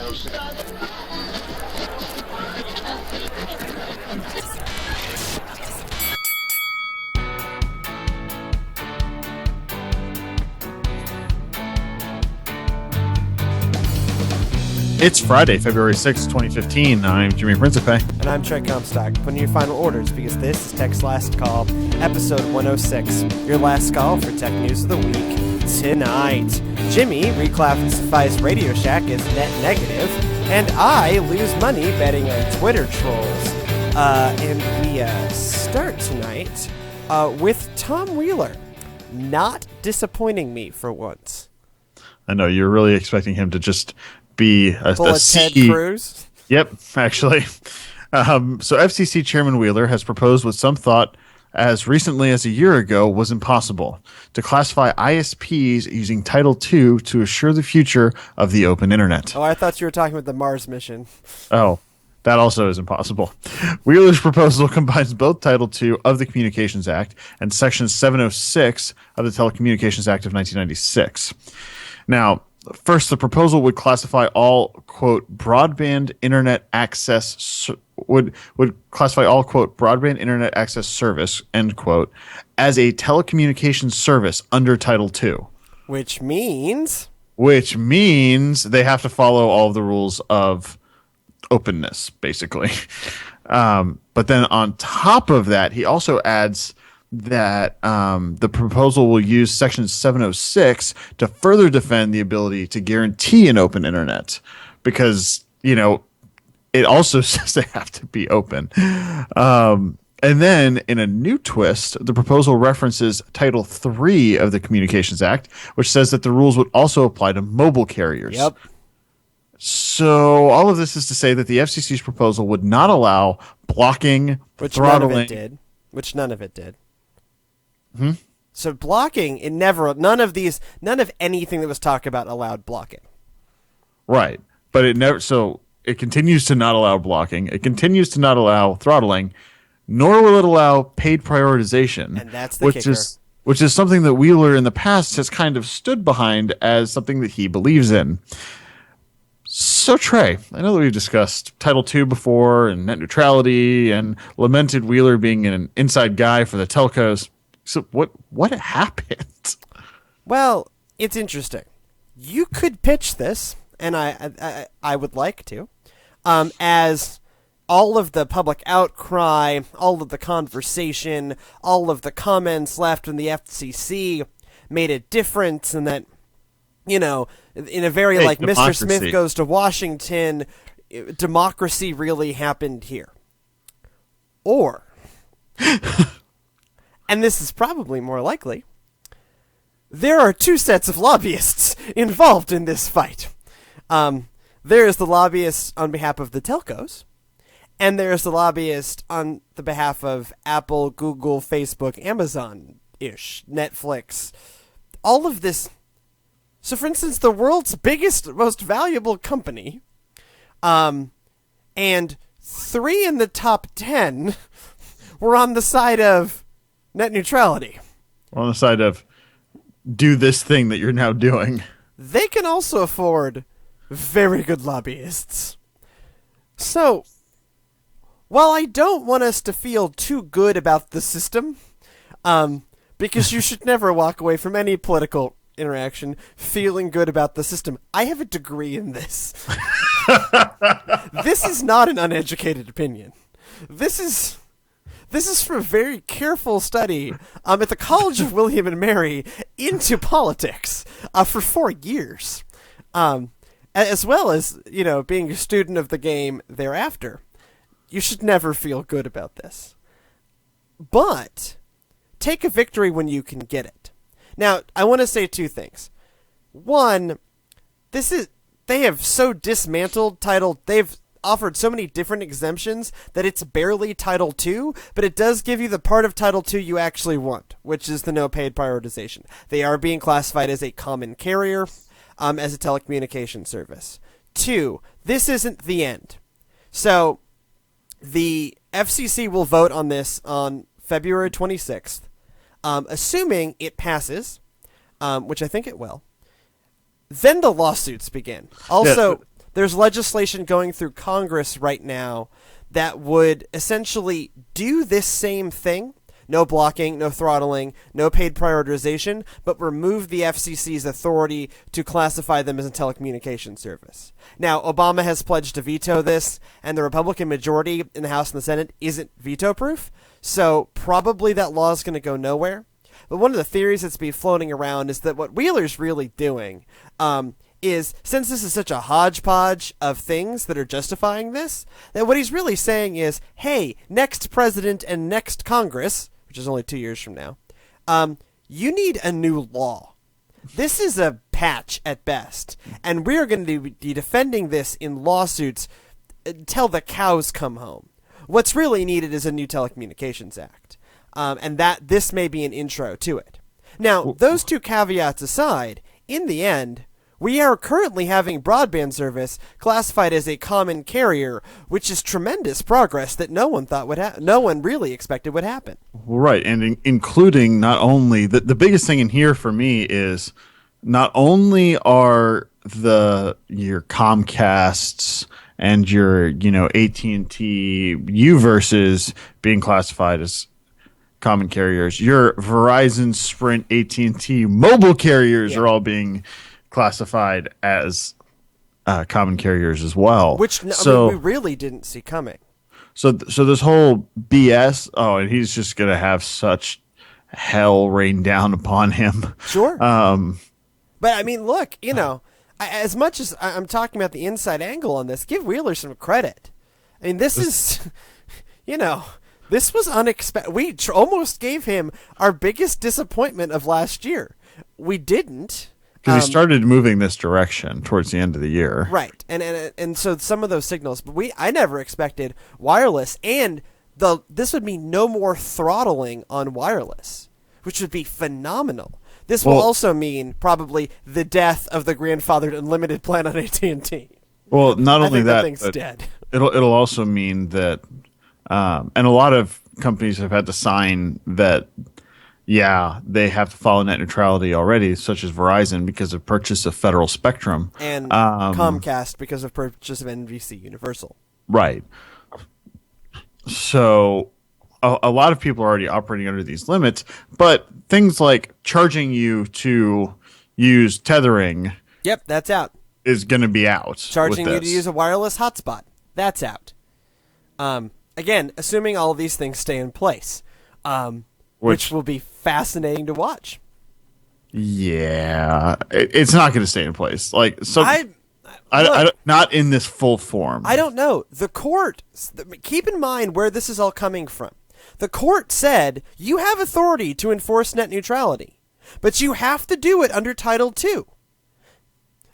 It's Friday, February 6th, 2015. I'm Jimmy Principe. And I'm Trent Comstock, putting your final orders because this is Tech's Last Call, episode 106. Your last call for Tech News of the Week tonight. Jimmy reclassifies Radio Shack as net negative, and I lose money betting on Twitter trolls. And we start tonight with Tom Wheeler, not disappointing me for once. I know, you're really expecting him to just be a Ted Cruz? Yep, actually. So FCC Chairman Wheeler has proposed what some thought as recently as a year ago was impossible, to classify ISPs using Title II to assure the future of the open internet. Oh, I thought you were talking about the Mars mission. Oh, that also is impossible. Wheeler's proposal combines both Title II of the Communications Act and Section 706 of the Telecommunications Act of 1996. Now, first, the proposal would classify all, quote, broadband internet access would classify all, quote, broadband internet access service, end quote, as a telecommunications service under Title II. Which means they have to follow all of the rules of openness, basically. But then on top of that, he also adds that the proposal will use Section 706 to further defend the ability to guarantee an open internet, because, it also says they have to be open. And then in a new twist, the proposal references Title III of the Communications Act, which says that the rules would also apply to mobile carriers. Yep. So all of this is to say that the FCC's proposal would not allow blocking, throttling. None of it did. So blocking, none of anything that was talked about allowed blocking. Right. But it continues to not allow blocking. It continues to not allow throttling, nor will it allow paid prioritization. And that's the kicker. Which is something that Wheeler in the past has kind of stood behind as something that he believes in. So Trey, I know that we've discussed Title II before and net neutrality and lamented Wheeler being an inside guy for the telcos. So what happened? Well, it's interesting. You could pitch this, and I would like to, as all of the public outcry, all of the conversation, all of the comments left in the FCC made a difference, and that, in a very Mr. Smith Goes to Washington, democracy really happened here. Or... and this is probably more likely, there are two sets of lobbyists involved in this fight. There is the lobbyist on behalf of the telcos, and there's the lobbyist on the behalf of Apple, Google, Facebook, Amazon-ish, Netflix, all of this. So, for instance, the world's biggest, most valuable company, and 3 in the top 10 were on the side of net neutrality. On the side of do this thing that you're now doing. They can also afford very good lobbyists. So, while I don't want us to feel too good about the system, because you should never walk away from any political interaction feeling good about the system. I have a degree in this. This is not an uneducated opinion. This is from a very careful study at the College of William and Mary into politics for 4 years, as well as being a student of the game thereafter. You should never feel good about this, but take a victory when you can get it. Now, I want to say 2 things. One, they have so dismantled Title. They've offered so many different exemptions that it's barely Title II, but it does give you the part of Title II you actually want, which is the no paid prioritization. They are being classified as a common carrier, as a telecommunication service. 2, this isn't the end. So, the FCC will vote on this on February 26th, assuming it passes, which I think it will. Then the lawsuits begin. Also, there's legislation going through Congress right now that would essentially do this same thing. No blocking, no throttling, no paid prioritization, but remove the FCC's authority to classify them as a telecommunications service. Now, Obama has pledged to veto this, and the Republican majority in the House and the Senate isn't veto-proof, so probably that law is going to go nowhere. But one of the theories that's been floating around is that what Wheeler's really doing is, since this is such a hodgepodge of things that are justifying this, that what he's really saying is, hey, next president and next Congress, which is only 2 years from now, you need a new law. This is a patch at best, and we are going to be defending this in lawsuits until the cows come home. What's really needed is a new Telecommunications Act, and that this may be an intro to it. Now, those two caveats aside, in the end, we are currently having broadband service classified as a common carrier, which is tremendous progress that no one thought would no one really expected would happen. Right, and including not only the biggest thing in here for me is not only are your Comcasts and your AT&T U-verses being classified as common carriers, your Verizon, Sprint, AT&T mobile carriers are all being classified as common carriers as well, which we really didn't see coming. So this whole BS. Oh, and he's just gonna have such hell rain down upon him. Sure. But I mean, look, as much as I'm talking about the inside angle on this, give Wheeler some credit. I mean, this is, this was unexpected. We almost gave him our biggest disappointment of last year. We didn't. Because he started moving this direction towards the end of the year. Right. And so some of those signals, but I never expected wireless, and this would mean no more throttling on wireless, which would be phenomenal. This will also mean probably the death of the grandfathered unlimited plan on AT&T. Well, not only that thing's dead. It'll also mean that and a lot of companies have had to sign that they have to follow net neutrality already, such as Verizon because of purchase of federal spectrum. And Comcast because of purchase of NBC Universal. Right. So a lot of people are already operating under these limits, but things like charging you to use tethering. Yep, that's out. Is going to be out. Charging you to use a wireless hotspot. That's out. Again, assuming all of these things stay in place. Which will be fascinating to watch. Yeah, it's not going to stay in place. Like, so I not in this full form. I don't know. The court. Keep in mind where this is all coming from. The court said you have authority to enforce net neutrality, but you have to do it under Title II.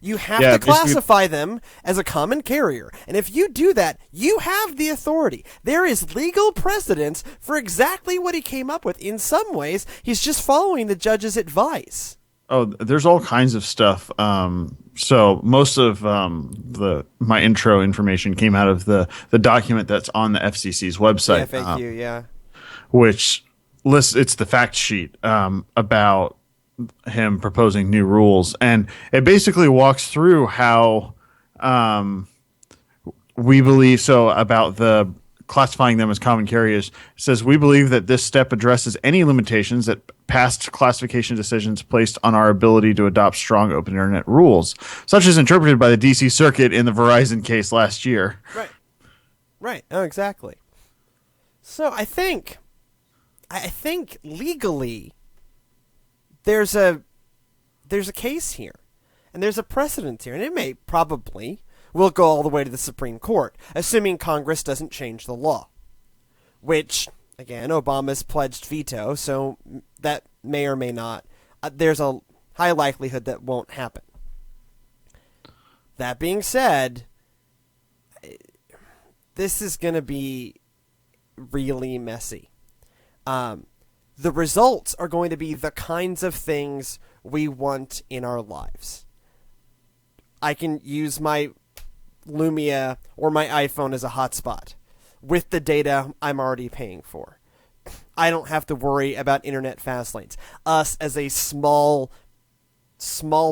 You have to classify them as a common carrier. And if you do that, you have the authority. There is legal precedence for exactly what he came up with. In some ways, he's just following the judge's advice. Oh, there's all kinds of stuff. So most of my intro information came out of the document that's on the FCC's website. FAQ, which lists, it's the fact sheet about him proposing new rules, and it basically walks through how we believe about the classifying them as common carriers. It says we believe that this step addresses any limitations that past classification decisions placed on our ability to adopt strong open internet rules, such as interpreted by the DC Circuit in the Verizon case last year. Right. Oh, exactly. So I think legally there's a case here, and there's a precedent here, and it may probably will go all the way to the Supreme Court, assuming Congress doesn't change the law, which, again, Obama's pledged veto, so that may or may not. There's a high likelihood that won't happen. That being said, this is going to be really messy. The results are going to be the kinds of things we want in our lives. I can use my Lumia or my iPhone as a hotspot with the data I'm already paying for. I don't have to worry about internet fast lanes. Us as a small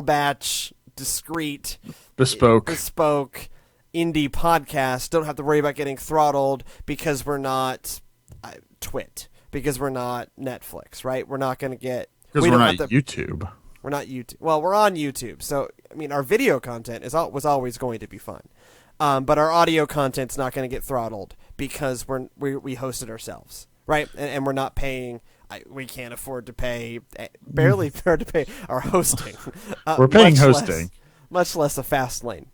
batch, discrete, bespoke, indie podcasts don't have to worry about getting throttled because we're not Twit, because we're not Netflix, right? We're not going to get... Because we're not YouTube. We're not YouTube. Well, we're on YouTube, so I mean, our video content was always going to be fun, but our audio content's not going to get throttled because we host it ourselves, right? And we're not paying. We can't afford to pay, barely afford to pay our hosting. We're paying hosting, much less a fast lane.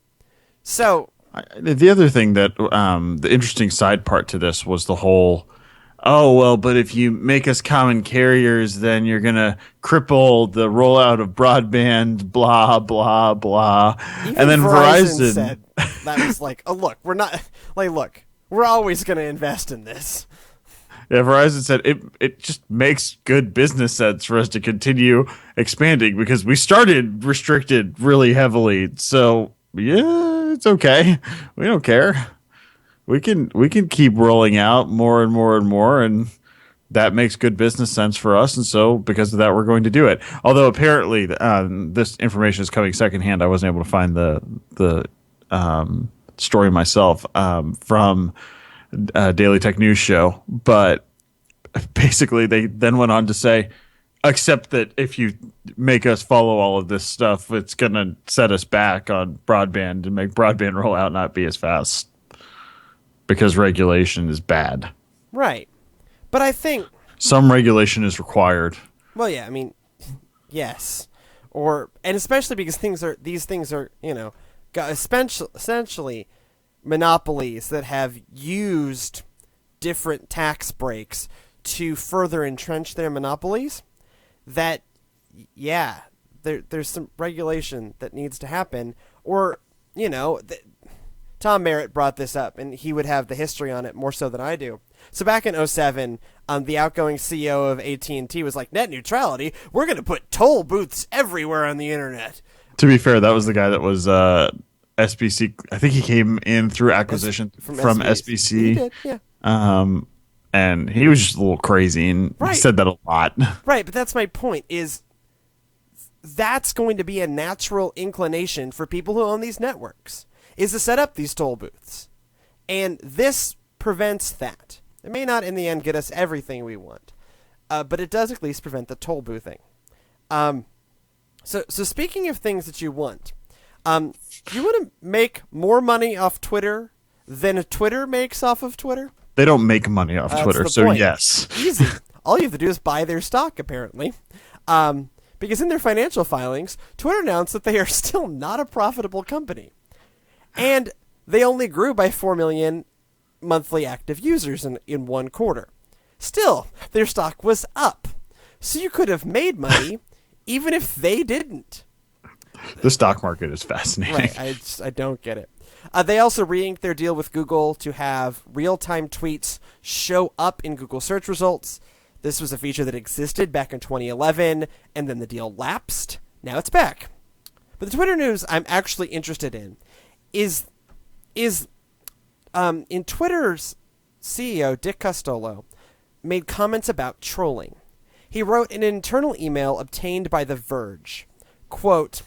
So the other thing that the interesting side part to this was the whole. Oh, well, but if you make us common carriers, then you're going to cripple the rollout of broadband, blah, blah, blah. Even and then Verizon said that was like, oh, look, we're always going to invest in this. Yeah, Verizon said it just makes good business sense for us to continue expanding because we started restricted really heavily. So, yeah, it's okay. We don't care. We can keep rolling out more and more and more, and that makes good business sense for us. And so, because of that, we're going to do it. Although apparently, this information is coming secondhand. I wasn't able to find the story myself from Daily Tech News Show, but basically, they then went on to say, except that if you make us follow all of this stuff, it's going to set us back on broadband and make broadband rollout not be as fast. Because regulation is bad. Right. But I think... some regulation is required. Well, yeah, I mean, yes. And especially because these things are, essentially monopolies that have used different tax breaks to further entrench their monopolies, that, yeah, there's some regulation that needs to happen. Or, Tom Merritt brought this up, and he would have the history on it more so than I do. So back in 2007, the outgoing CEO of AT&T was like, net neutrality, we're going to put toll booths everywhere on the internet. To be fair, that was the guy that was SBC. I think he came in through acquisition from SBC. He did, yeah. And he was just a little crazy, and he said that a lot. Right, but that's my point, is that's going to be a natural inclination for people who own these networks, is to set up these toll booths. And this prevents that. It may not in the end get us everything we want, but it does at least prevent the toll boothing. So speaking of things that you want, you want to make more money off Twitter than Twitter makes off of Twitter? They don't make money off Twitter, so point. Yes. Easy. All you have to do is buy their stock, apparently. Because in their financial filings, Twitter announced that they are still not a profitable company. And they only grew by 4 million monthly active users in one quarter. Still, their stock was up. So you could have made money even if they didn't. The stock market is fascinating. Right, I don't get it. They also re-inked their deal with Google to have real-time tweets show up in Google search results. This was a feature that existed back in 2011, and then the deal lapsed. Now it's back. But the Twitter news I'm actually interested in is in Twitter's CEO, Dick Costolo, made comments about trolling. He wrote in an internal email obtained by The Verge, quote,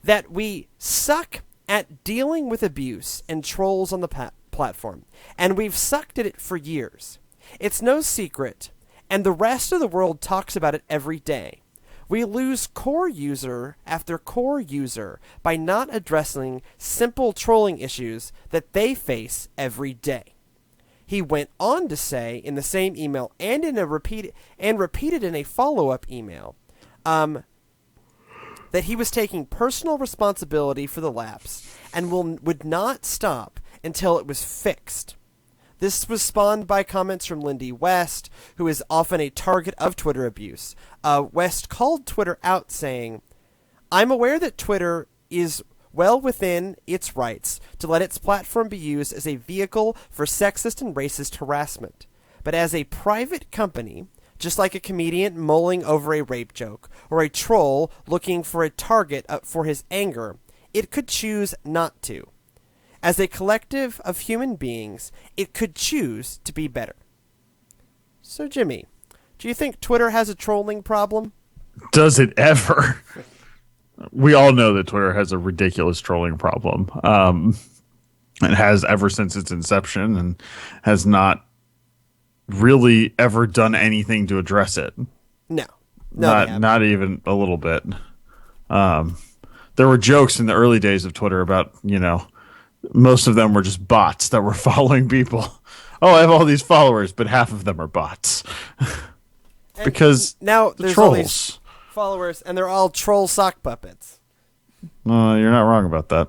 that we suck at dealing with abuse and trolls on the platform, and we've sucked at it for years. It's no secret, and the rest of the world talks about it every day. We lose core user after core user by not addressing simple trolling issues that they face every day. He went on to say in the same email and repeated in a follow-up email that he was taking personal responsibility for the lapse and would not stop until it was fixed. This was spawned by comments from Lindy West, who is often a target of Twitter abuse. West called Twitter out, saying, I'm aware that Twitter is well within its rights to let its platform be used as a vehicle for sexist and racist harassment. But as a private company, just like a comedian mulling over a rape joke, or a troll looking for a target for his anger, it could choose not to. As a collective of human beings, it could choose to be better. So, Jimmy, do you think Twitter has a trolling problem? Does it ever? We all know that Twitter has a ridiculous trolling problem. It has ever since its inception and has not really ever done anything to address it. No, no, they Not haven't. not even a little bit. Um, there were jokes in the early days of Twitter about, most of them were just bots that were following people. Oh, I have all these followers, but half of them are bots. And Because now the there's all these trolls. followers, and they're all troll sock puppets. You're not wrong about that.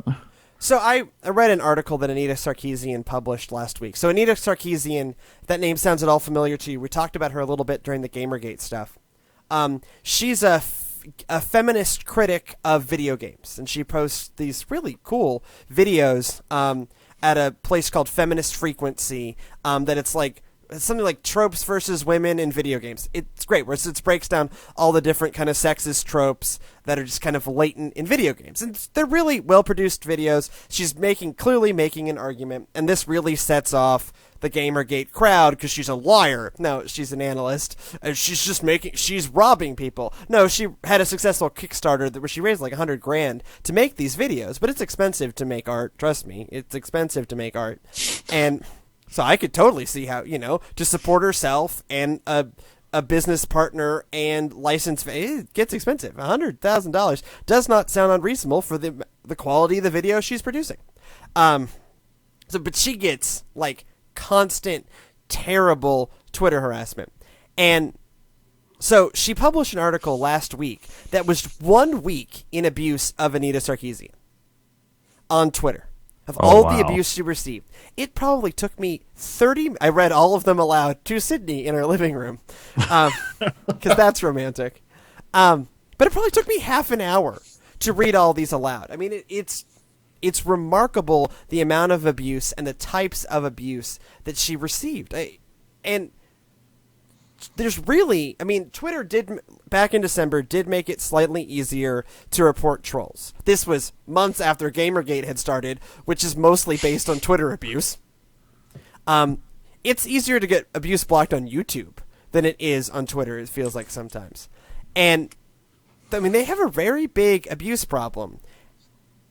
So I read an article that Anita Sarkeesian published last week. So Anita Sarkeesian, if that name sounds at all familiar to you. We talked about her a little bit during the Gamergate stuff. She's a feminist critic of video games, and she posts these really cool videos at a place called Feminist Frequency. That it's something like tropes versus women in video games. It's great, where it breaks down all the different kind of sexist tropes that are just kind of latent in video games. And they're really well-produced videos. She's clearly making an argument, and this really sets off the Gamergate crowd because she's a liar. No, she's an analyst. She's robbing people. No, she had a successful Kickstarter where she raised like $100,000 to make these videos, but it's expensive to make art. Trust me, it's expensive to make art. And so I could totally see how, to support herself and a business partner and license, it gets expensive. $100,000 does not sound unreasonable for the quality of the video she's producing. But she gets like constant, terrible Twitter harassment. And so she published an article last week that was 1 week in abuse of Anita Sarkeesian on Twitter. Of all the abuse she received. It probably took me 30... I read all of them aloud to Sydney in our living room. Because that's romantic. But it probably took me half an hour to read all these aloud. I mean, it's remarkable the amount of abuse and the types of abuse that she received. And there's really... I mean, Twitter did, back in December, did make it slightly easier to report trolls. This was months after Gamergate had started, which is mostly based on Twitter abuse. It's easier to get abuse blocked on YouTube than it is on Twitter, it feels like sometimes. And, I mean, they have a very big abuse problem.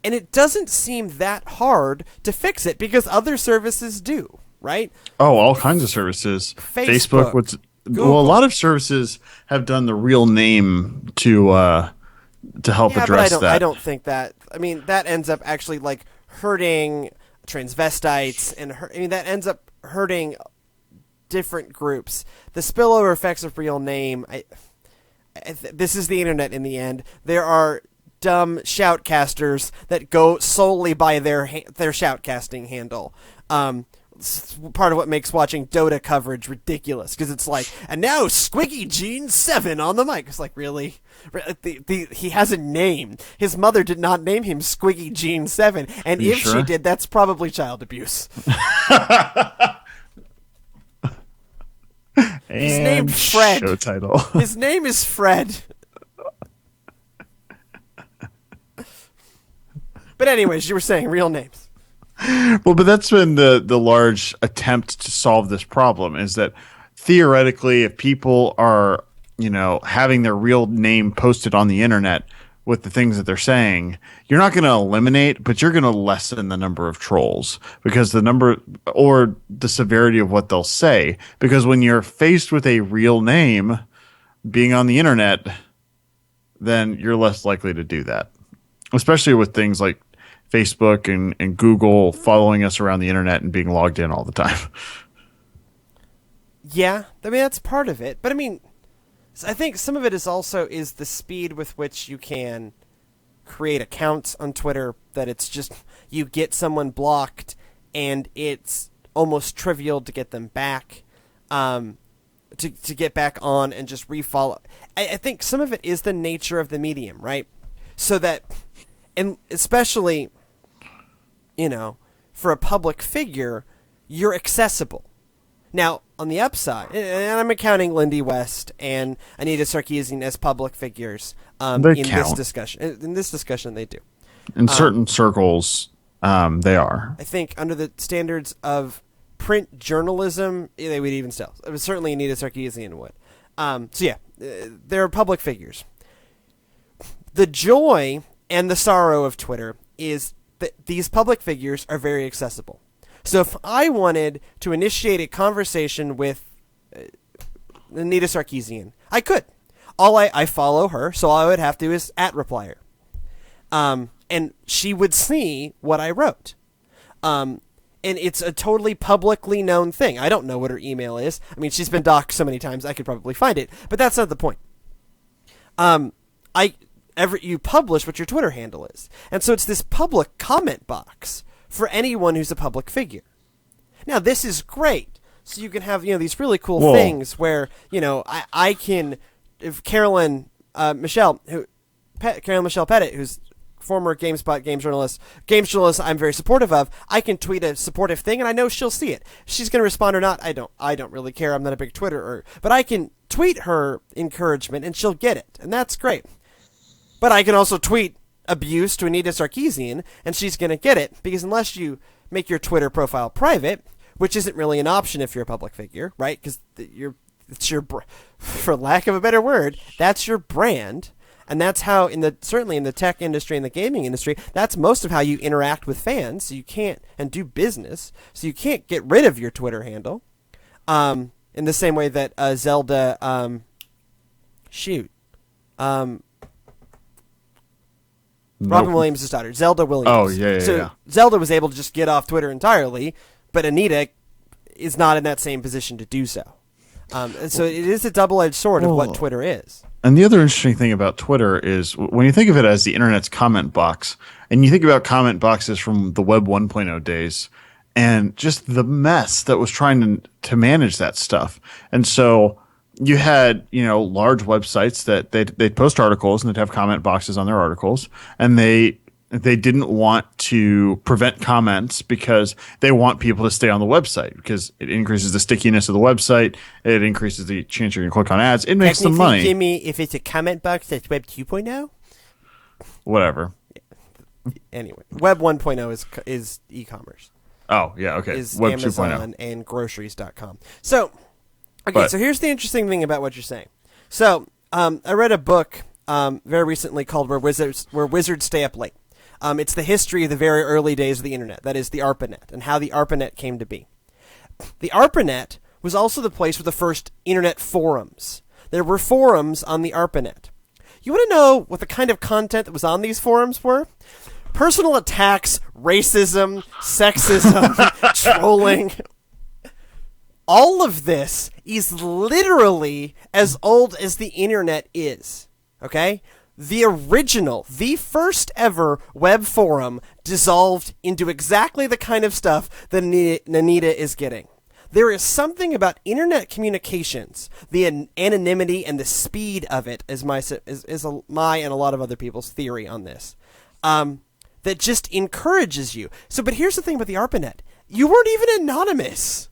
And it doesn't seem that hard to fix it because other services do, right? Oh, all kinds of services. Facebook, what's Google. Well, a lot of services have done the real name to help address that. I don't think that. I mean, that ends up actually like hurting transvestites, and that ends up hurting different groups. The spillover effects of real name. This is the internet in the end. There are dumb shoutcasters that go solely by their shoutcasting handle. Part of what makes watching Dota coverage ridiculous, because it's like, and now Squiggy Gene 7 on the mic. It's like, really? He has a name. His mother did not name him Squiggy Gene 7, and if she did, that's probably child abuse. He's named Fred. Show title. His name is Fred. But anyways, you were saying real names. Well, but that's been the large attempt to solve this problem, is that theoretically, if people are, having their real name posted on the internet with the things that they're saying, you're not going to eliminate, but you're going to lessen the number of trolls, because the number or the severity of what they'll say. Because when you're faced with a real name being on the internet, then you're less likely to do that, especially with things like Facebook and Google following us around the internet and being logged in all the time. Yeah, I mean, that's part of it. But I mean, I think some of it is also the speed with which you can create accounts on Twitter, that it's just, you get someone blocked and it's almost trivial to get them back, to get back on and just refollow. I think some of it is the nature of the medium, right? So that, and especially, for a public figure, you're accessible. Now, on the upside, and I'm accounting Lindy West and Anita Sarkeesian as public figures this discussion. In this discussion, they do. In certain circles, they are. I think under the standards of print journalism, they would even still. Certainly Anita Sarkeesian would. So yeah, they're public figures. The joy and the sorrow of Twitter is these public figures are very accessible. So if I wanted to initiate a conversation with Anita Sarkeesian, I could. I follow her, so all I would have to do is @reply her. And she would see what I wrote. And it's a totally publicly known thing. I don't know what her email is. I mean, she's been doxxed so many times, I could probably find it. But that's not the point. You publish what your Twitter handle is. And so it's this public comment box for anyone who's a public figure. Now, this is great. So you can have, these really cool things where, I can, if Carolyn Michelle Pettit, who's former GameSpot games journalist I'm very supportive of, I can tweet a supportive thing and I know she'll see it. She's going to respond or not, I don't really care. I'm not a big Twitterer, but I can tweet her encouragement and she'll get it, and that's great. But I can also tweet abuse to Anita Sarkeesian and she's going to get it, because unless you make your Twitter profile private, which isn't really an option if you're a public figure, right? Because it's your, for lack of a better word, that's your brand. And that's how, certainly in the tech industry and the gaming industry, that's most of how you interact with fans. So you can't, and do business. So you can't get rid of your Twitter handle. In the same way that Zelda, Robin Williams' daughter, Zelda Williams. Oh, yeah. So Zelda was able to just get off Twitter entirely, but Anita is not in that same position to do so. And so it is a double-edged sword of what Twitter is. And the other interesting thing about Twitter is when you think of it as the internet's comment box, and you think about comment boxes from the Web 1.0 days, and just the mess that was trying to manage that stuff. And so you had, large websites that they'd post articles and they'd have comment boxes on their articles, and they didn't want to prevent comments because they want people to stay on the website because it increases the stickiness of the website. It increases the chance you're going to click on ads. It makes them money. Jimmy, if it's a comment box, that's Web 2.0? Whatever. Anyway, Web 1.0 is e-commerce. Oh, yeah, okay. Is Web Amazon 2.0. and groceries.com. So, so here's the interesting thing about what you're saying. So, I read a book very recently called Where Wizards Stay Up Late. It's the history of the very early days of the internet, that is the ARPANET, and how the ARPANET came to be. The ARPANET was also the place for the first internet forums. There were forums on the ARPANET. You want to know what the kind of content that was on these forums were? Personal attacks, racism, sexism, trolling. All of this is literally as old as the internet is, okay? The original, the first ever web forum dissolved into exactly the kind of stuff that Anita is getting. There is something about internet communications, the anonymity and the speed of it, is my and a lot of other people's theory on this, that just encourages you. So, but here's the thing about the ARPANET. You weren't even anonymous.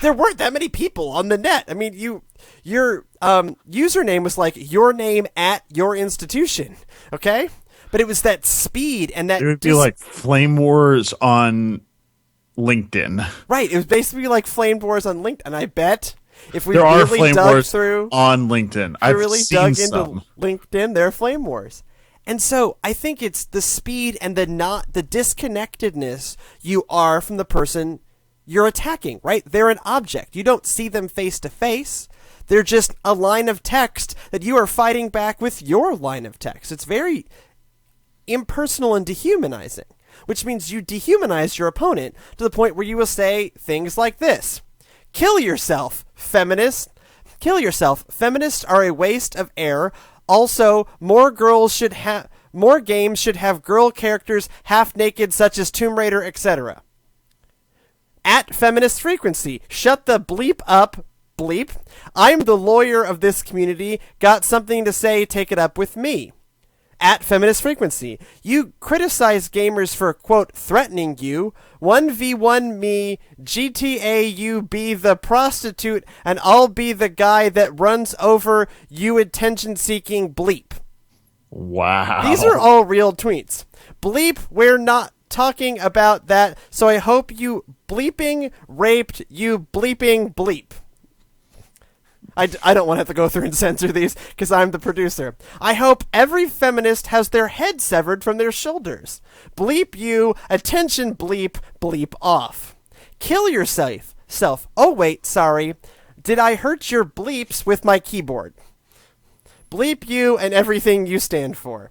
There weren't that many people on the net. I mean, your username was like your name at your institution, okay? But it was that speed and that... It would be like Flame Wars on LinkedIn. Right, it was basically like Flame Wars on LinkedIn. And I bet if we there really are Flame dug Wars through... on LinkedIn. I I've really seen dug some. into LinkedIn, there are Flame Wars. And so I think it's the speed and the disconnectedness you are from the person you're attacking, right? They're an object. You don't see them face to face. They're just a line of text that you are fighting back with your line of text. It's very impersonal and dehumanizing, which means you dehumanize your opponent to the point where you will say things like this. Kill yourself, feminist. Kill yourself. Feminists are a waste of air. Also, more games should have girl characters half naked, such as Tomb Raider, etc. At Feminist Frequency, shut the bleep up, bleep. I'm the lawyer of this community. Got something to say, take it up with me. At Feminist Frequency, you criticize gamers for, quote, threatening you. 1v1 me, GTA you be the prostitute, and I'll be the guy that runs over you attention-seeking bleep. Wow. These are all real tweets. Bleep, we're not talking about that, so I hope you bleeping raped you bleeping bleep. I don't want to have to go through and censor these because I'm the producer. I hope every feminist has their head severed from their shoulders. Bleep you, attention bleep, bleep off. Kill yourself. Oh wait, sorry. Did I hurt your bleeps with my keyboard? Bleep you and everything you stand for.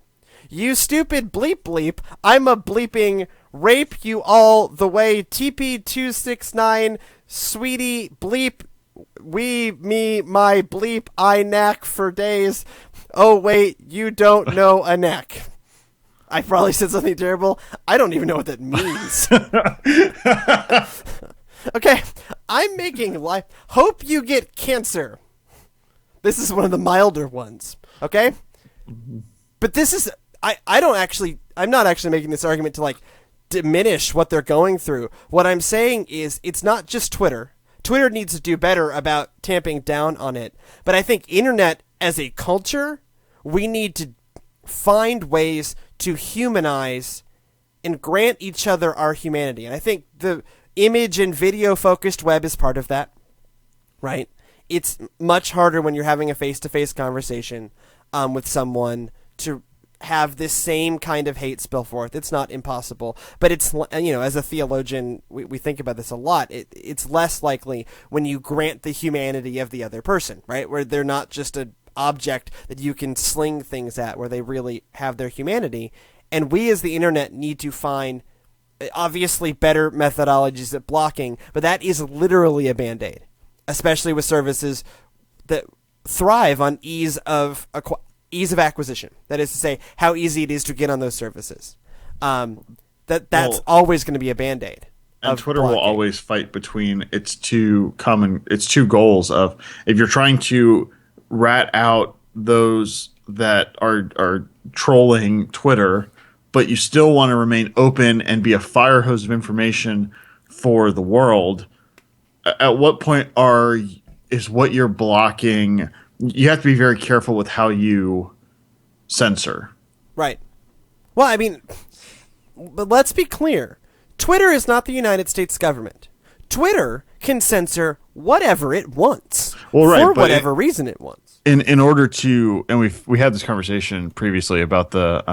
You stupid bleep bleep, I'm a bleeping rape you all the way TP269 sweetie bleep we me my bleep I knack for days. Oh wait, you don't know a neck. I probably said something terrible. I don't even know what that means. Okay, I'm making life. Hope you get cancer. This is one of the milder ones. Okay? But this is I'm not actually making this argument to like diminish what they're going through. What I'm saying is it's not just Twitter. Twitter needs to do better about tamping down on it. But I think internet as a culture, we need to find ways to humanize and grant each other our humanity. And I think the image and video focused web is part of that, right? It's much harder when you're having a face-to-face conversation with someone to have this same kind of hate spill forth. It's not impossible, but it's, as a theologian, we think about this a lot. It's less likely when you grant the humanity of the other person, right? Where they're not just an object that you can sling things at, where they really have their humanity. And we as the internet need to find obviously better methodologies at blocking, but that is literally a Band-Aid, especially with services that thrive on ease of acquisition. That is to say, how easy it is to get on those services. That's always going to be a Band-Aid. And Twitter will always fight between its two goals of, if you're trying to rat out those that are trolling Twitter, but you still want to remain open and be a fire hose of information for the world, at what point is what you're blocking? You have to be very careful with how you censor. Right. Well, I mean, but let's be clear. Twitter is not the United States government. Twitter can censor whatever it wants for whatever reason it wants. In order to, and we had this conversation previously about the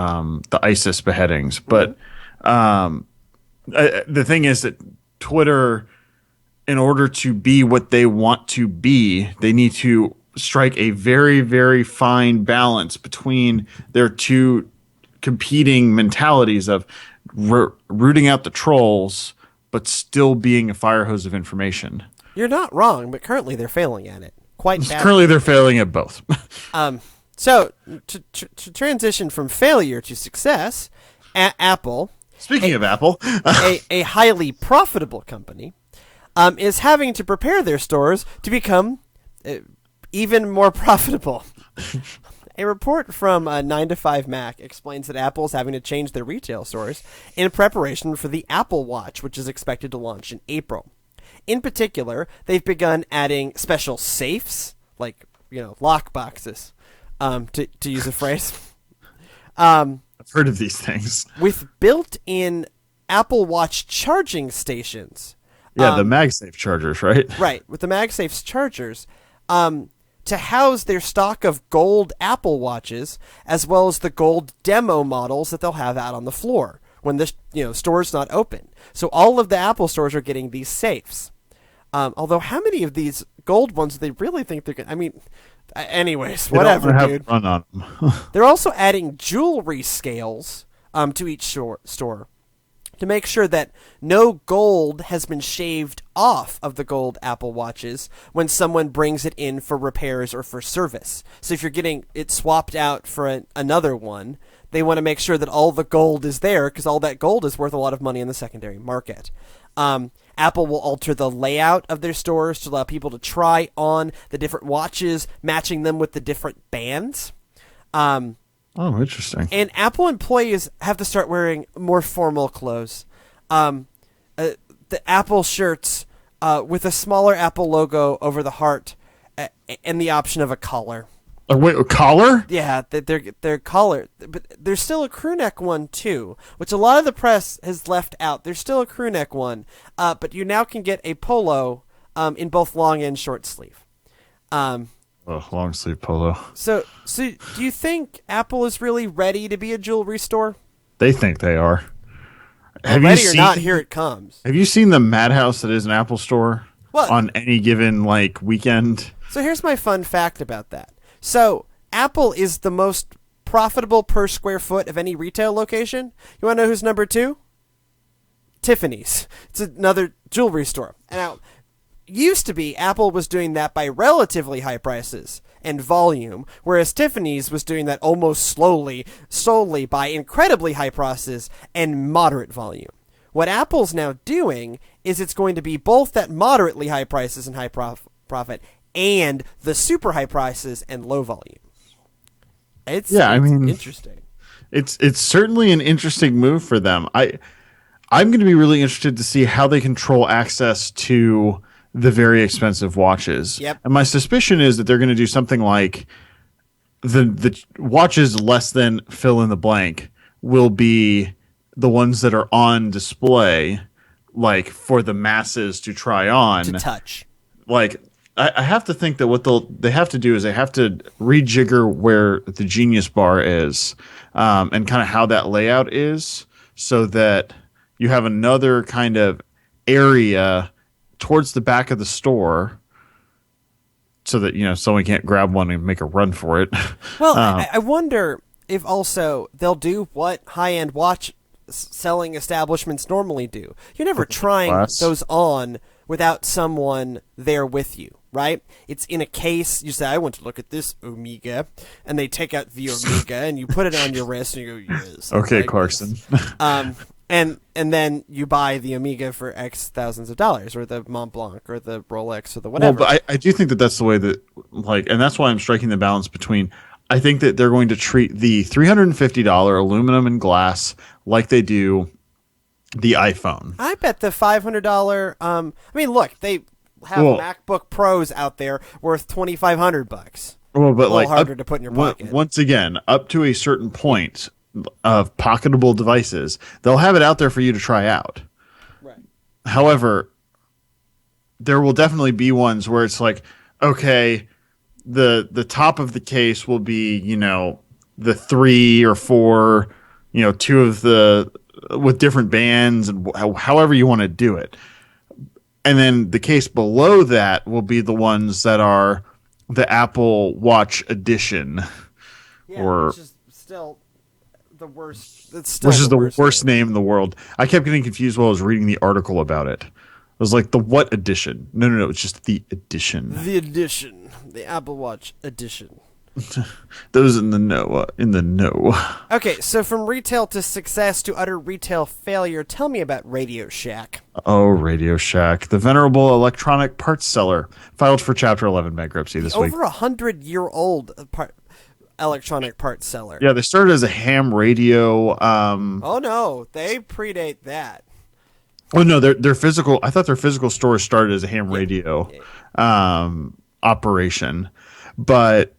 ISIS beheadings, but the thing is that Twitter, in order to be what they want to be, they need to strike a very, very fine balance between their two competing mentalities of rooting out the trolls, but still being a fire hose of information. You're not wrong, but currently they're failing at it. Quite badly. Currently they're failing at both. So to transition from failure to success, Apple, speaking of Apple, a highly profitable company, is having to prepare their stores to become even more profitable. A report from 9to5Mac explains that Apple is having to change their retail stores in preparation for the Apple Watch, which is expected to launch in April. In particular, they've begun adding special safes, like, lock boxes, to use a phrase. I've heard of these things. With built-in Apple Watch charging stations. Yeah, the MagSafe chargers, right? Right, with the MagSafe's chargers, to house their stock of gold Apple Watches, as well as the gold demo models that they'll have out on the floor when the store's not open. So all of the Apple stores are getting these safes. Although, how many of these gold ones do they really think they're going to... I mean, anyways, whatever, dude. Run on them. They're also adding jewelry scales to each store to make sure that no gold has been shaved off of the gold Apple Watches when someone brings it in for repairs or for service. So if you're getting it swapped out for another one, they want to make sure that all the gold is there, because all that gold is worth a lot of money in the secondary market. Apple will alter the layout of their stores to allow people to try on the different watches, matching them with the different bands. Oh, interesting. And Apple employees have to start wearing more formal clothes. The Apple shirts with a smaller Apple logo over the heart and the option of a collar. Wait, a collar? Yeah, they're collar, but there's still a crew neck one too, which a lot of the press has left out. There's still a crew neck one, but you now can get a polo in both long and short sleeve. Oh, long sleeve polo. So do you think Apple is really ready to be a jewelry store? They think they are. Well, ready or not, here it comes. Have you seen the madhouse that is an Apple store Well, on any given like weekend? so here's my fun fact about that. So Apple is the most profitable per square foot of any retail location. You want to know who's number 2? Tiffany's. It's another jewelry store. Now, used to be Apple was doing that by relatively high prices and volume, whereas Tiffany's was doing that almost solely by incredibly high prices and moderate volume. What Apple's now doing is it's going to be both at moderately high prices and high profit and the super high prices and low volume. It's interesting. It's certainly an interesting move for them. I'm going to be really interested to see how they control access to the very expensive watches. Yep. And my suspicion is that they're going to do something like the watches less than fill in the blank will be the ones that are on display, like for the masses to try on. To touch. Like, I have to think that what they have to do is they have to rejigger where the Genius Bar is, and kind of how that layout is, so that you have another kind of area towards the back of the store, so that someone can't grab one and make a run for it. Well, I wonder if also they'll do what high-end watch selling establishments normally do. You're never trying those on without someone there with you, right? It's in a case. You say, I want to look at this Omega, and they take out the Omega, and you put it on your wrist, and you go, yes. Okay, like Clarkson. And then you buy the Omega for X thousands of dollars, or the Mont Blanc, or the Rolex, or the whatever. Well, but I do think that that's the way that, and that's why I'm striking the balance between, I think that they're going to treat the $350 aluminum and glass like they do the iPhone. I bet the $500. I mean, look, they have MacBook Pros out there worth $2,500. Well, but a little harder to put in your pocket. Once again, up to a certain point of pocketable devices, they'll have it out there for you to try out. Right. However, there will definitely be ones where it's like, okay, the top of the case will be, the 3 or 4, 2 of the with different bands and however you want to do it. And then the case below that will be the ones that are the Apple Watch Edition. Yeah, which is still the worst. It's still which is the worst name in the world. I kept getting confused while I was reading the article about it. I was like, the what edition? No, it's just the edition. The edition. The Apple Watch Edition. Those in the know. Okay, so from retail to success to utter retail failure, tell me about Radio Shack. Oh, Radio Shack. The venerable electronic parts seller filed for Chapter 11 bankruptcy this week. Over 100-year-old electronic parts seller. Yeah, they started as a ham radio. Oh, no. They predate that. Oh, no, their physical... I thought their physical store started as a ham radio operation. But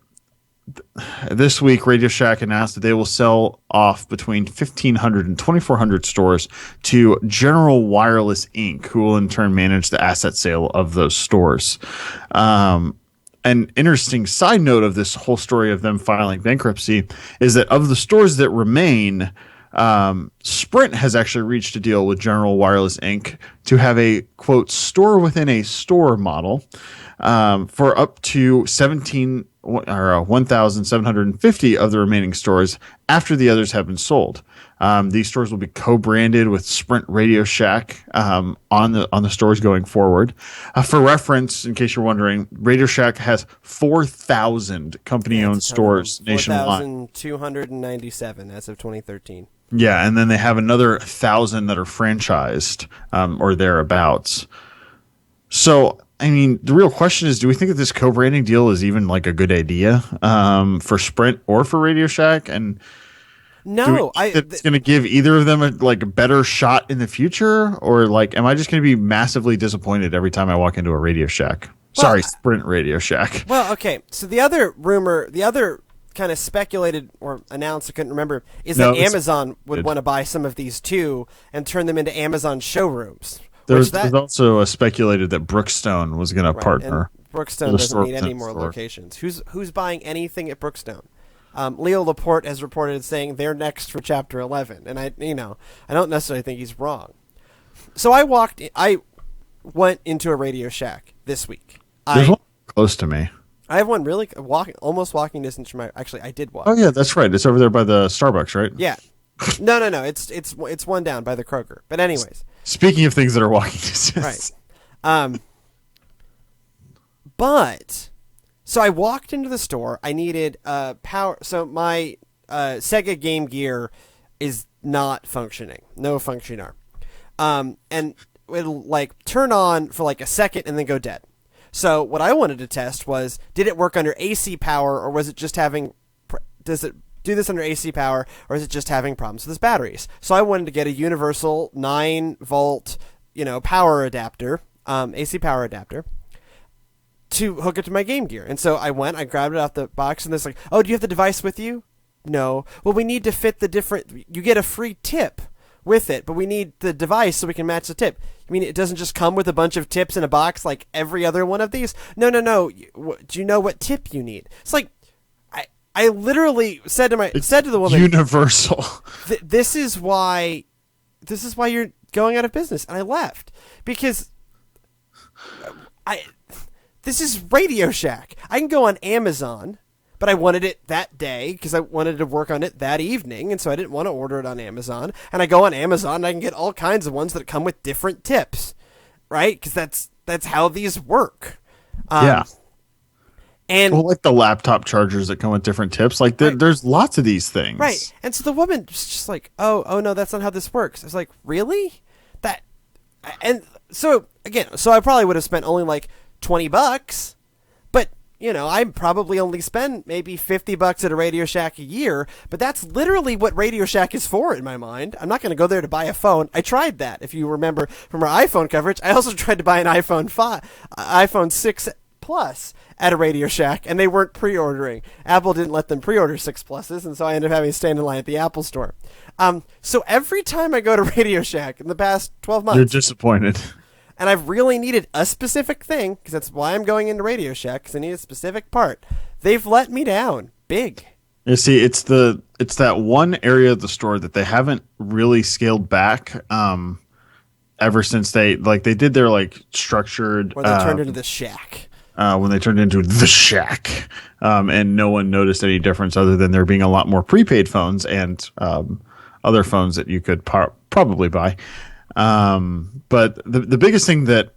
this week, Radio Shack announced that they will sell off between 1,500 and 2,400 stores to General Wireless Inc., who will in turn manage the asset sale of those stores. An interesting side note of this whole story of them filing bankruptcy is that of the stores that remain, Sprint has actually reached a deal with General Wireless Inc. to have a, quote, store within a store model for up to 1,750 of the remaining stores after the others have been sold. These stores will be co-branded with Sprint Radio Shack on the stores going forward. For reference, in case you're wondering, Radio Shack has 4,000 company-owned stores nationwide. 4,297 as of 2013. Yeah, and then they have another 1,000 that are franchised or thereabouts. So, I mean, the real question is, do we think that this co-branding deal is even like a good idea for Sprint or for Radio Shack? And no, it's going to give either of them a better shot in the future, or am I just going to be massively disappointed every time I walk into a Radio Shack? Sorry, Sprint Radio Shack. Well, okay. So the other rumor, the other kind of speculated or announced, I couldn't remember, is that Amazon would want to buy some of these too and turn them into Amazon showrooms. There's also speculated that Brookstone was going to partner. Brookstone The doesn't store need any within more store. locations. Who's buying anything at Brookstone? Leo Laporte has reported saying they're next for Chapter 11, and I don't necessarily think he's wrong. So I went into a Radio Shack this week. There's one close to me. I have one really almost walking distance from my. Actually, I did walk. Oh yeah, that's right. It's over there by the Starbucks, right? Yeah. No. It's one down by the Kroger. But anyways, Speaking of things that are walking distance, right. But so I walked into the store. I needed power. So my Sega Game Gear is not functioning. No functioner. And it'll like turn on for like a second and then go dead. So what I wanted to test was, did it work under AC power, or was it just having? Does it do this under AC power, or is it just having problems with its batteries? So I wanted to get a universal 9-volt, power adapter, AC power adapter, to hook it to my Game Gear. And so I grabbed it out the box, and it's like, oh, do you have the device with you? No. Well, we need to fit the different. You get a free tip with it, but we need the device so we can match the tip. I mean, it doesn't just come with a bunch of tips in a box like every other one of these. No. Do you know what tip you need? It's like, I literally said to the woman, universal. This is why you're going out of business, and I left because this is Radio Shack. I can go on Amazon, but I wanted it that day because I wanted to work on it that evening, and so I didn't want to order it on Amazon. And I go on Amazon, and I can get all kinds of ones that come with different tips, right? Because that's how these work. Yeah. And like the laptop chargers that come with different tips. Like there's lots of these things. Right. And so the woman was just like, oh no, that's not how this works. I was like, really? And so again, I probably would have spent only like $20, but I probably only spend maybe $50 at a Radio Shack a year, but that's literally what Radio Shack is for in my mind. I'm not going to go there to buy a phone. I tried that. If you remember from our iPhone coverage, I also tried to buy an iPhone 6 Plus at a Radio Shack, and they weren't pre-ordering. Apple didn't let them pre-order 6 Pluses, and so I ended up having to stand in line at the Apple store. So every time I go to Radio Shack in the past 12 months, you're disappointed. And I've really needed a specific thing, because that's why I'm going into Radio Shack, because I need a specific part. They've let me down big. You see, it's that one area of the store that they haven't really scaled back ever since they did their structured. Or they turned into the Shack. When they turned into the Shack, and no one noticed any difference other than there being a lot more prepaid phones and other phones that you could probably buy. But the biggest thing that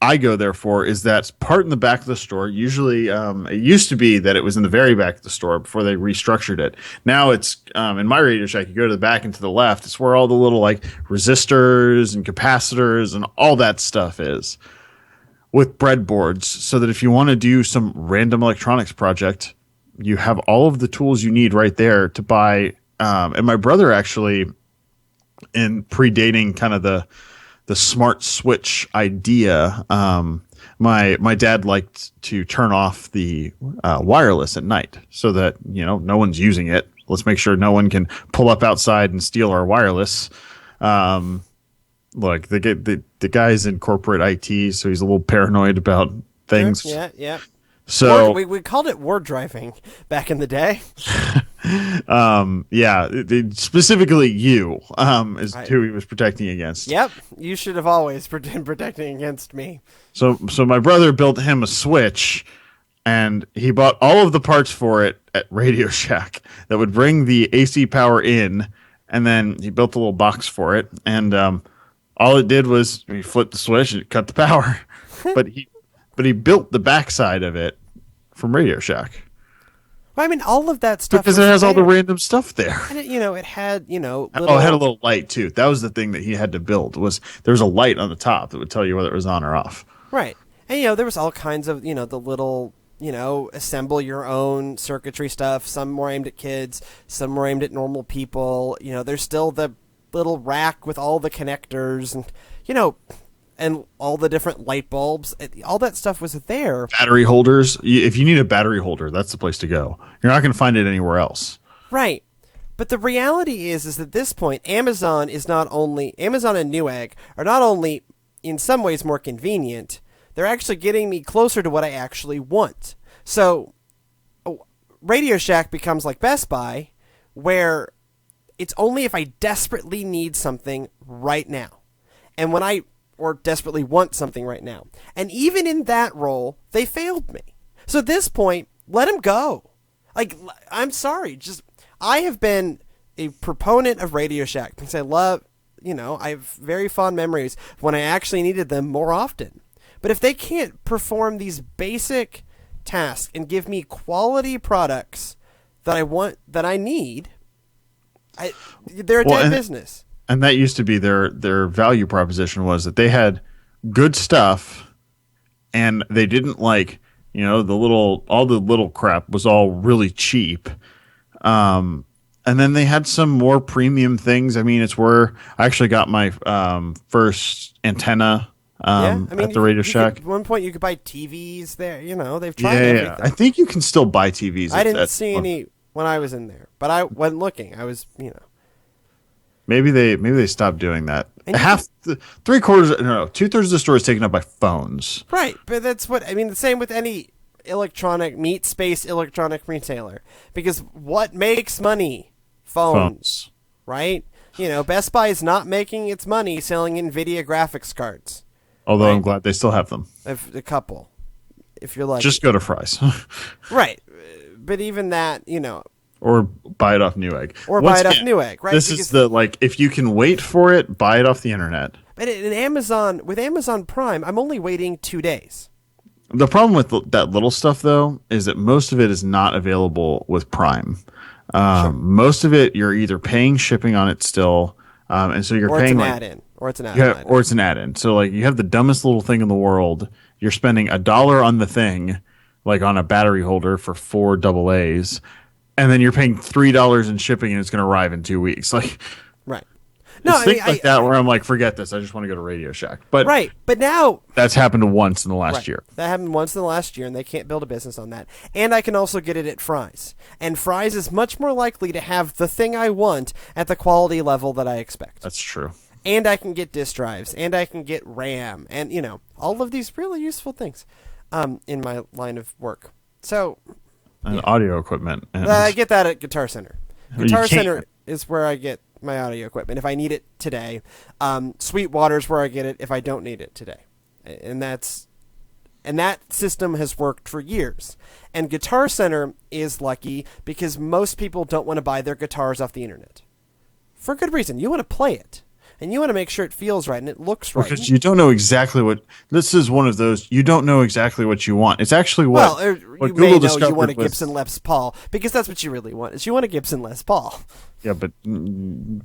I go there for is that part in the back of the store. Usually, it used to be that it was in the very back of the store before they restructured it. Now it's in my Radio Shack. You go to the back and to the left. It's where all the little resistors and capacitors and all that stuff is, with breadboards, so that if you want to do some random electronics project, you have all of the tools you need right there to buy. And my brother actually, in predating kind of the smart switch idea, my dad liked to turn off the wireless at night so that no one's using it. Let's make sure no one can pull up outside and steal our wireless. Look, the guy's in corporate IT, so he's a little paranoid about things. Yeah. So we called it ward driving back in the day. Specifically you is who he was protecting against. Yep, you should have always been protecting against me. So my brother built him a switch, and he bought all of the parts for it at Radio Shack that would bring the AC power in, and then he built a little box for it, and all it did was he flipped the switch and it cut the power. but he built the backside of it from Radio Shack. Well, I mean, all of that stuff because it has all the random stuff there. And it had little... it had a little light too. That was the thing that he had to build. Was there was a light on the top that would tell you whether it was on or off. Right, and there was all kinds of the little assemble your own circuitry stuff. Some more aimed at kids, some more aimed at normal people. There's still the little rack with all the connectors and all the different light bulbs. All that stuff was there. Battery holders. If you need a battery holder, that's the place to go. You're not going to find it anywhere else. Right. But the reality is at this point, Amazon and Newegg are not only in some ways more convenient, They're actually getting me closer to what I actually want. So Radio Shack becomes like Best Buy, where it's only if I desperately need something right now. And or desperately want something right now. And even in that role, they failed me. So at this point, let them go. Like, I'm sorry. I have been a proponent of Radio Shack because I love, I have very fond memories when I actually needed them more often. But if they can't perform these basic tasks and give me quality products that I want, that I need, they're a dead business. And that used to be their value proposition, was that they had good stuff and they didn't all the little crap was all really cheap. And then they had some more premium things. I mean, it's where I actually got my first antenna at the Radio Shack. At one point, you could buy TVs there. They've tried everything. I think you can still buy TVs. I didn't see any when I was in there, but I wasn't looking. I was, Maybe they stopped doing that. Two-thirds of the store is taken up by phones. Right, but that's the same with any meat space electronic retailer. Because what makes money? Phones. Right? Best Buy is not making its money selling NVIDIA graphics cards. Although right? I'm glad they still have them. A couple. If you're like... Just go to Fry's. Right. But even that, Or buy it off Newegg. Right? This is if you can wait for it, buy it off the internet. But with Amazon Prime, I'm only waiting 2 days. The problem with that little stuff, though, is that most of it is not available with Prime. Sure. Most of it, you're either paying shipping on it still, and so you're paying or it's an add-in. So you have the dumbest little thing in the world. You're spending $1 on the thing, like on a battery holder for 4 AA's. And then you're paying $3 in shipping, and it's going to arrive in 2 weeks. Right? No, things like that where I'm like, forget this. I just want to go to Radio Shack. But right, but now that's happened once in the last year. That happened once in the last year, and they can't build a business on that. And I can also get it at Fry's, and Fry's is much more likely to have the thing I want at the quality level that I expect. That's true. And I can get disk drives, and I can get RAM, and all of these really useful things, in my line of work. So. And audio equipment. I get that at Guitar Center. Guitar Center is where I get my audio equipment if I need it today. Sweetwater's where I get it if I don't need it today. And that system has worked for years. And Guitar Center is lucky because most people don't want to buy their guitars off the internet. For good reason. You want to play it. And you want to make sure it feels right and it looks right. Because you don't know exactly what... This is one of those... You don't know exactly what you want. It's actually what... Well, what you Google may know discovered you want a was, Gibson Les Paul. Because that's what you really want. Is you want a Gibson Les Paul. Yeah, but... You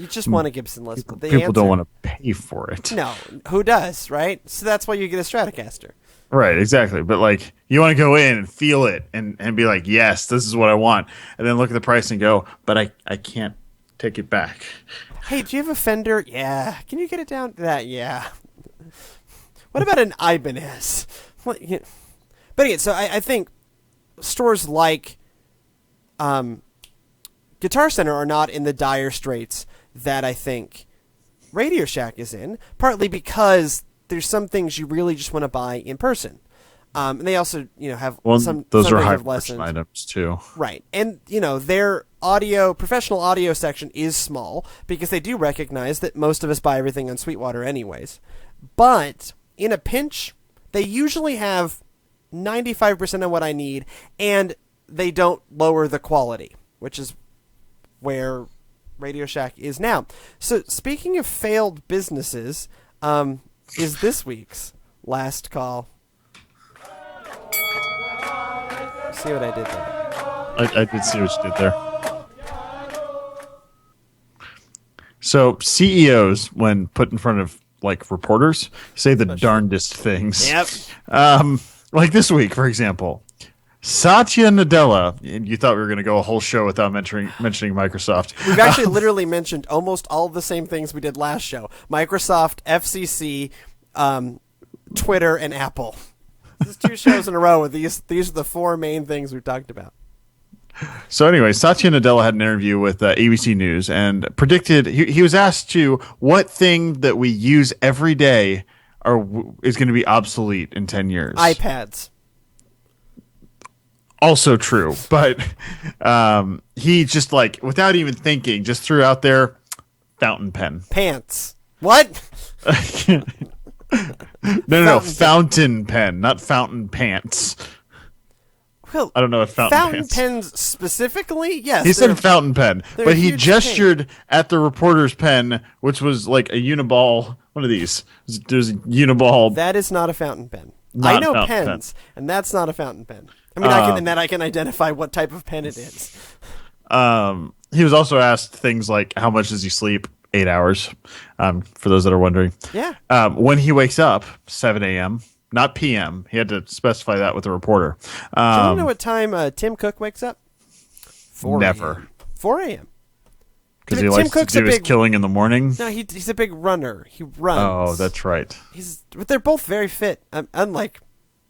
just want a Gibson Les Paul. People don't want to pay for it. No. Who does, right? So that's why you get a Stratocaster. Right, exactly. But you want to go in and feel it and be like, yes, this is what I want. And then look at the price and go, but I can't take it back. Hey, do you have a Fender? Yeah. Can you get it down to that? Yeah. What about an Ibanez? But again, so I think stores like Guitar Center are not in the dire straits that I think Radio Shack is in, partly because there's some things you really just want to buy in person. And they also, have those are high margin items too. Right. And, their professional audio section is small because they do recognize that most of us buy everything on Sweetwater anyways. But in a pinch, they usually have 95% of what I need, and they don't lower the quality, which is where Radio Shack is now. So speaking of failed businesses, is this week's Last Call. See what I did there? I did see what you did there. So CEOs, when put in front of reporters, say the darndest things. Yep. Like this week, for example, Satya Nadella. You thought we were going to go a whole show without mentioning Microsoft. We've actually literally mentioned almost all the same things we did last show: Microsoft, FCC, Twitter, and Apple. This is 2 shows in a row with these are the 4 main things we've talked about. So anyway, Satya Nadella had an interview with ABC News and predicted he was asked to what thing that we use every day is going to be obsolete in 10 years. iPads. Also true, but he just like without even thinking, just threw out there fountain pen. Pants. What? No, fountain pen, not fountain pants. Well, I don't know if fountain pens specifically. Yes, He said fountain pen, they're but a he huge gestured at the reporter's pen, which was like a uniball. One of these. There's a uniball. that is not a fountain pen. Not I know a fountain pens, and that's not a fountain pen. I mean, I can identify what type of pen it is. He was also asked things like, "How much does he sleep?" 8 hours. For those that are wondering. Yeah. When he wakes up, 7 a.m. Not p.m. He had to specify that with the reporter. Do you know what time Tim Cook wakes up? 4 Never. a.m. 4 a.m. Because he Tim likes Cook's to a do his big- killing in the morning. No, he's a big runner. He runs. Oh, that's right. But they're both very fit. Unlike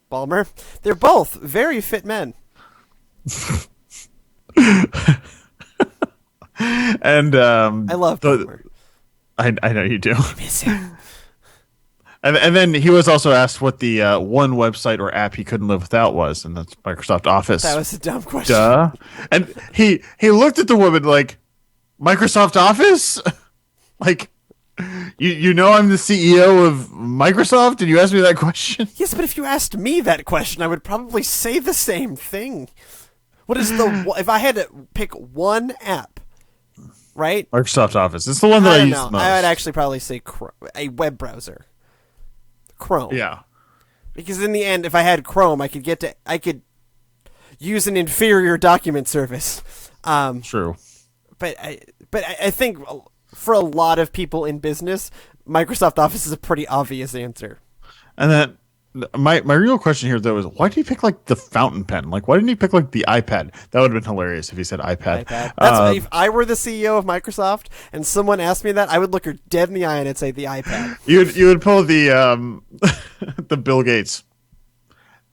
Balmer, they're both very fit men. And I love Balmer. I know you do. Miss him. And then he was also asked what the one website or app he couldn't live without was, and that's Microsoft Office. That was a dumb question. Duh. And he looked at the woman like, Microsoft Office? Like, you know I'm the CEO of Microsoft, and you asked me that question? Yes, but if you asked me that question, I would probably say the same thing. What is if I had to pick one app, right? Microsoft Office. It's the one that I don't use know. the most. I would actually probably say a web browser. Chrome. Yeah. Because in the end, if I had Chrome, I could use an inferior document service. True. But I think for a lot of people in business, Microsoft Office is a pretty obvious answer. And then my real question here though is, why did he pick like the fountain pen? Like, why didn't he pick like the iPad? That would have been hilarious if he said iPad. That's if I were the CEO of Microsoft and someone asked me that, I would look her dead in the eye and I'd say the iPad. You would pull the the Bill Gates,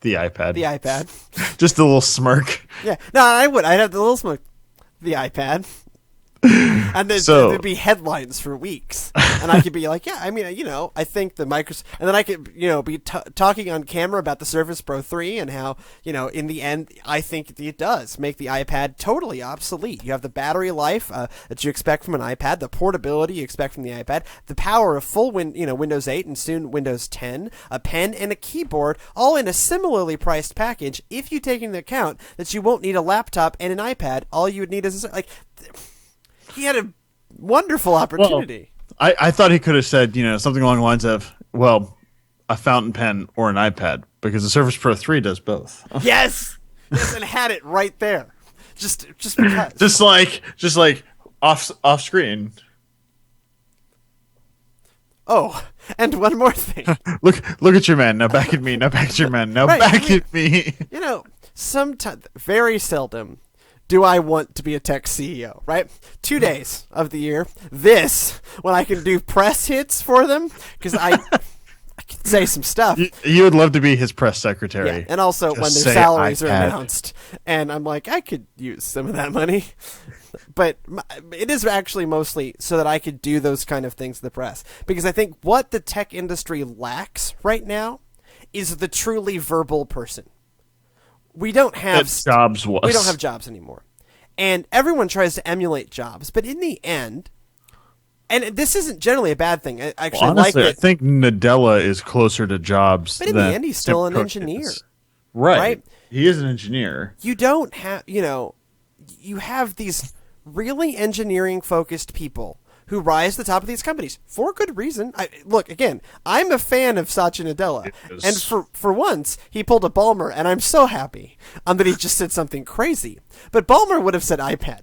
the iPad, The iPad. just a little smirk. Yeah. No, I would. I'd have the little smoke. The iPad. And then there'd be headlines for weeks, and I could be like, "Yeah, I mean, I think the Microsoft," and then I could, be talking on camera about the Surface Pro 3 and how, in the end, I think it does make the iPad totally obsolete. You have the battery life that you expect from an iPad, the portability you expect from the iPad, the power of full Windows 8 and soon Windows 10, a pen and a keyboard, all in a similarly priced package. If you take into account that you won't need a laptop and an iPad, all you would need is he had a wonderful opportunity. Well, I thought he could have said, something along the lines of, well, a fountain pen or an iPad, because the Surface Pro 3 does both. Yes, and had it right there, just because. just like off screen. Oh, and one more thing. Look at your man. Now back at me. Now back at your man. Now Right, back at me. Sometimes, very seldom, do I want to be a tech CEO, right? 2 days of the year. When I can do press hits for them, because I can say some stuff. You would love to be his press secretary. Yeah, and also Just when their say salaries are iPad. announced. And I'm like, I could use some of that money. But it is actually mostly so that I could do those kind of things to the press. Because I think what the tech industry lacks right now is the truly verbal person. We don't have Jobs was. We don't have Jobs anymore. And everyone tries to emulate Jobs, but in the end, and this isn't generally a bad thing. I actually Honestly, like I it. think Nadella is closer to Jobs. But in the than end, he's still Tim an Cook engineer. is. Right. Right? He is an engineer. You don't have, you have these really engineering focused people who rise to the top of these companies for good reason. Look, again, I'm a fan of Satya Nadella, Yes. and for once he pulled a Ballmer, and I'm so happy that he just said something crazy. But Ballmer would have said iPad.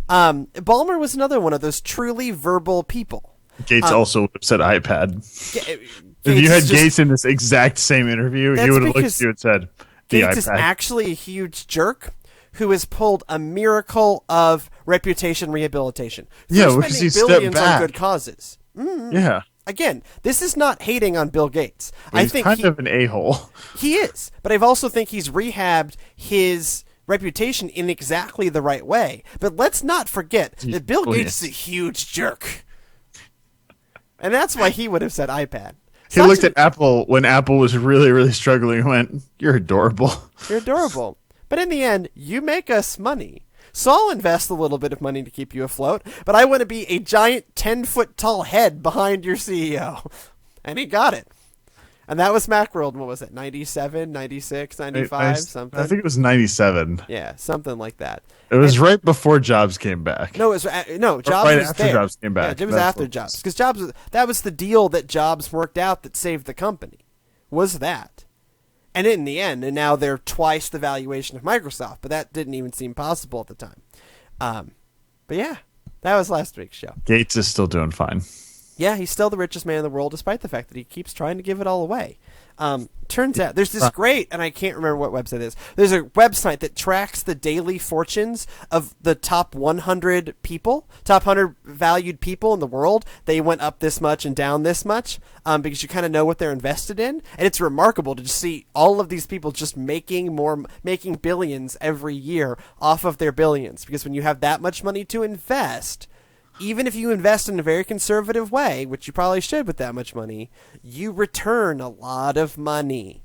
Ballmer was another one of those truly verbal people. Gates also would have said iPad. Gates If you had is just- Gates in this exact same interview, he That's would have looked because at you and said, the Gates iPad. is actually a huge jerk who has pulled a miracle of reputation rehabilitation. For Yeah, because spending he stepped billions back. on good causes. Yeah. Again, this is not hating on Bill Gates. I He's think kind of an a-hole. he is, but I also think he's rehabbed his reputation in exactly the right way. But let's not forget that Bill Gates is a huge jerk. And that's why he would have said iPad. He looked at Apple when Apple was really, really struggling and went, "You're adorable." You're adorable. But in the end, you make us money. So I'll invest a little bit of money to keep you afloat, but I want to be a giant 10-foot tall head behind your CEO. And he got it. And that was Macworld. What was it? 97, 96, 95, something? I think it was 97. Yeah, something like that. It was right before Jobs came back. No, it was Jobs right was after there. Jobs came back. Yeah, it was That's after what it Jobs. was. Because that was the deal that Jobs worked out that saved the company. Was that. And in the end, and now they're twice the valuation of Microsoft, but that didn't even seem possible at the time. But yeah, that was last week's show. Gates is still doing fine. Yeah, he's still the richest man in the world, despite the fact that he keeps trying to give it all away. Turns out there's this great, and I can't remember what website it is. There's a website that tracks the daily fortunes of the top 100 people, top 100 valued people in the world. They went up this much and down this much, because you kind of know what they're invested in, and it's remarkable to just see all of these people just making billions every year off of their billions. Because when you have that much money to invest, even if you invest in a very conservative way, which you probably should with that much money, you return a lot of money.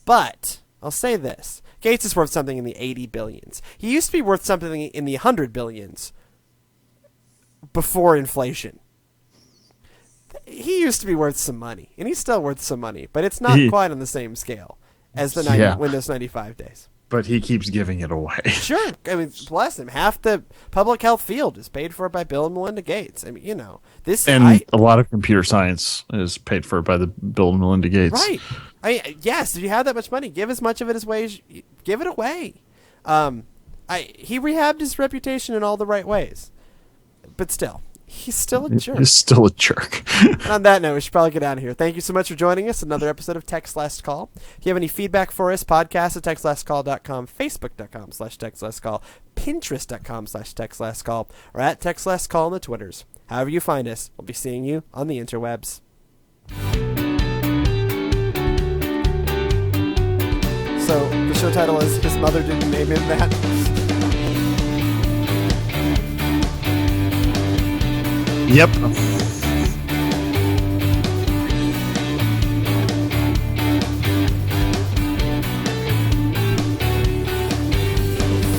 But I'll say this. Gates is worth something in the 80 billions. He used to be worth something in the 100 billions before inflation. He used to be worth some money, and he's still worth some money, but it's not quite on the same scale as the Windows 95 days. But he keeps giving it away. Sure. I mean, bless him. Half the public health field is paid for by Bill and Melinda Gates. I mean, this. And a lot of computer science is paid for by the Bill and Melinda Gates. Right. Yes, if you have that much money, give as much of it as ways. Give it away. He rehabbed his reputation in all the right ways, but still, he's still a jerk. He's still a jerk. And on that note, we should probably get out of here. Thank you so much for joining us. Another episode of Text Last Call. If you have any feedback for us, podcast at textlastcall.com, facebook.com/textlastcall, pinterest.com/textlastcall, or at textlastcall on the Twitters. However you find us, we'll be seeing you on the interwebs. So the show title is His Mother Didn't Name Him That. Yep.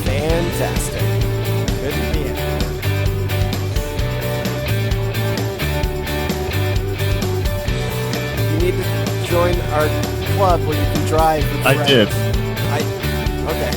Fantastic. Couldn't be it. You need to join our club where you can drive. I did. Okay.